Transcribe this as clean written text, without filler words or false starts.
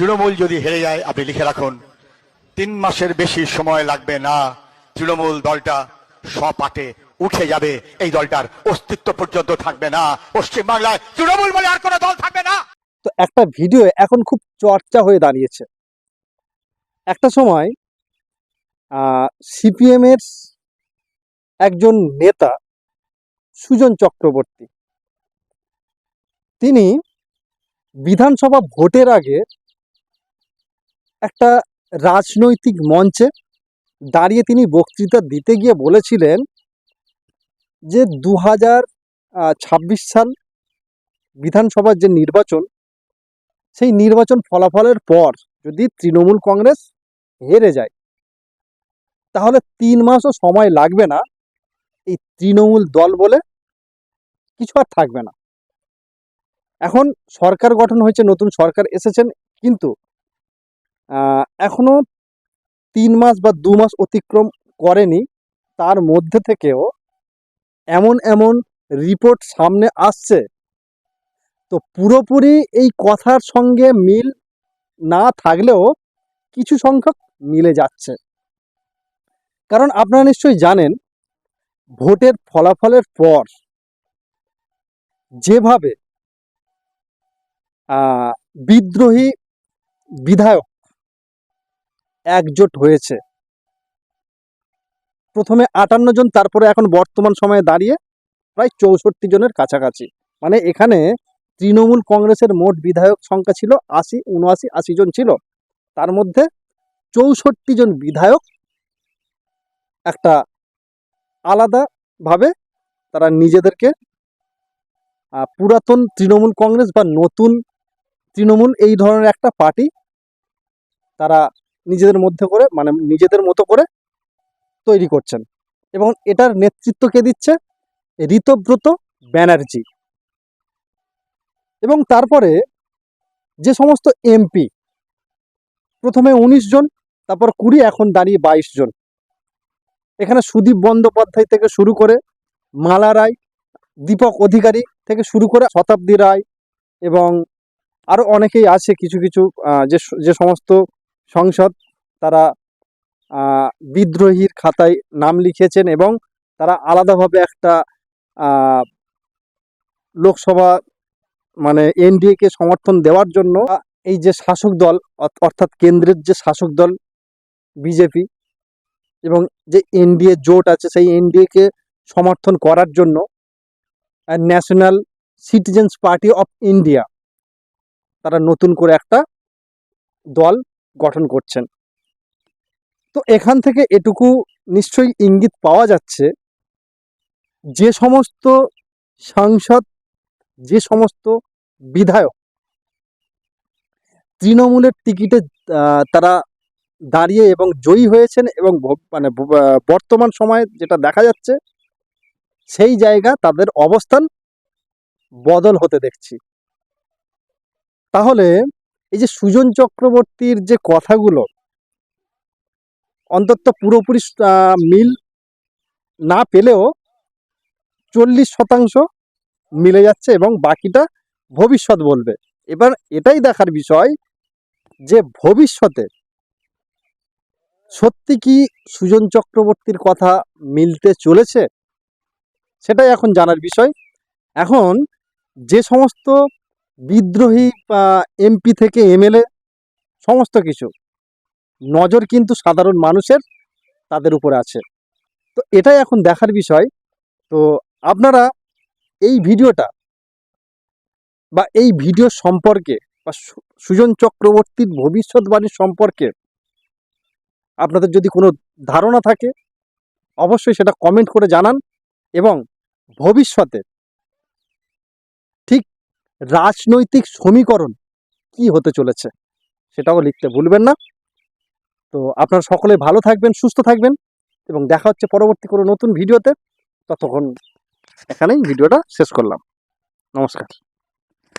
তৃণমূল যদি হেরে যায় আপনি লিখে রাখুন 3 মাসের বেশি সময় লাগবে না, তৃণমূল দলটা সপাটে উঠে যাবে, এই দলটার অস্তিত্ব পর্যন্ত থাকবে না, পশ্চিমবাংলায় তৃণমূল বলে আর কোনো দল থাকবে না। তো একটা ভিডিও এখন খুব চর্চা হয়ে দাঁড়িয়েছে। একটা সময় সিপিএম এর একজন নেতা সুজন চক্রবর্তী, তিনি বিধানসভা ভোটের আগে একটা রাজনৈতিক মঞ্চে দাঁড়িয়ে তিনি বক্তৃতা দিতে গিয়ে বলেছিলেন যে 2026 সাল বিধানসভার যে নির্বাচন, সেই নির্বাচন ফলাফলের পর যদি তৃণমূল কংগ্রেস হেরে যায় তাহলে 3 মাসও সময় লাগবে না, এই তৃণমূল দল বলে কিছু আর থাকবে না। এখন সরকার গঠন হয়েছে, নতুন সরকার এসেছেন, কিন্তু এখনো 3 মাস বা 2 মাস অতিক্রম করেনি, তার মধ্যে থেকেও এমন এমন রিপোর্ট সামনে আসছে, তো পুরোপুরি এই কথার সঙ্গে মিল না থাকলেও কিছু সংখ্যক মিলে যাচ্ছে। কারণ আপনারা নিশ্চয়ই জানেন, ভোটের ফলাফলের পর যেভাবে বিদ্রোহী বিধায়ক একজোট হয়েছে, প্রথমে 58 জন, তারপরে এখন বর্তমান সময়ে দাঁড়িয়ে প্রায় 64 জনের কাছাকাছি। মানে এখানে তৃণমূল কংগ্রেসের মোট বিধায়ক সংখ্যা ছিল 80, 79, 80 জন ছিল, তার মধ্যে 64 জন বিধায়ক একটা আলাদাভাবে তারা নিজেদেরকে পুরাতন তৃণমূল কংগ্রেস বা নতুন তৃণমূল এই ধরনের একটা পার্টি তারা নিজেদের মধ্যে করে, মানে নিজেদের মতো করে তৈরি করছেন। এবং এটার নেতৃত্ব কে দিচ্ছে? ঋতব্রত ব্যানার্জি। এবং তারপরে যে সমস্ত এমপি, প্রথমে 19 জন, তারপর 20, এখন দাঁড়িয়ে 22 জন। এখানে সুদীপ বন্দ্যোপাধ্যায় থেকে শুরু করে মালা রায়, দীপক অধিকারী থেকে শুরু করে শতাব্দী রায় এবং আরও অনেকেই আছে, কিছু কিছু যে সমস্ত সংসদ তারা বিদ্রোহীর খাতায় নাম লিখেছেন এবং তারা আলাদাভাবে একটা লোকসভা মানে এনডিএ কে সমর্থন দেওয়ার জন্য এই যে শাসক দল, অর্থাৎ কেন্দ্রের যে শাসক দল বিজেপি এবং যে এনডিএ জোট আছে, সেই এনডিএ কে সমর্থন করার জন্য national citizens party of India তারা নতুন করে একটা দল গঠন করছেন। তো এখান থেকে এটুকু নিশ্চয়ই ইঙ্গিত পাওয়া যাচ্ছে, যে সমস্ত সাংসদ, যে সমস্ত বিধায়ক তৃণমূলের টিকিটে তারা দাঁড়িয়ে এবং জয়ী হয়েছেন এবং মানে বর্তমান সময়ে যেটা দেখা যাচ্ছে, সেই জায়গা তাদের অবস্থান বদল হতে দেখছি। তাহলে এই যে সুজন চক্রবর্তীর যে কথাগুলো অন্তত পুরোপুরি মিল না পেলেও 40% মিলে যাচ্ছে এবং বাকিটা ভবিষ্যৎ বলবে। এবার এটাই দেখার বিষয় যে ভবিষ্যতে সত্যি কি সুজন চক্রবর্তীর কথা মিলতে চলেছে, সেটাই এখন জানার বিষয়। এখন যে সমস্ত বিদ্রোহী এমপি থেকে এমএলএ সমস্ত কিছু নজর কিন্তু সাধারণ মানুষের তাদের উপরে আছে, তো এটাই এখন দেখার বিষয়। তো আপনারা এই ভিডিওটা বা এই ভিডিও সম্পর্কে বা সুজন চক্রবর্তীর ভবিষ্যৎবাণী সম্পর্কে আপনাদের যদি কোনো ধারণা থাকে অবশ্যই সেটা কমেন্ট করে জানান, এবং ভবিষ্যতে ঠিক রাজনৈতিক সমীকরণ কি হতে চলেছে সেটাও লিখতে ভুলবেন না। তো আপনারা সকলে ভালো থাকবেন, সুস্থ থাকবেন এবং দেখা হচ্ছে পরবর্তী কোনো নতুন ভিডিওতে। ততক্ষণ এখানেই ভিডিওটা শেষ করলাম। নমস্কার।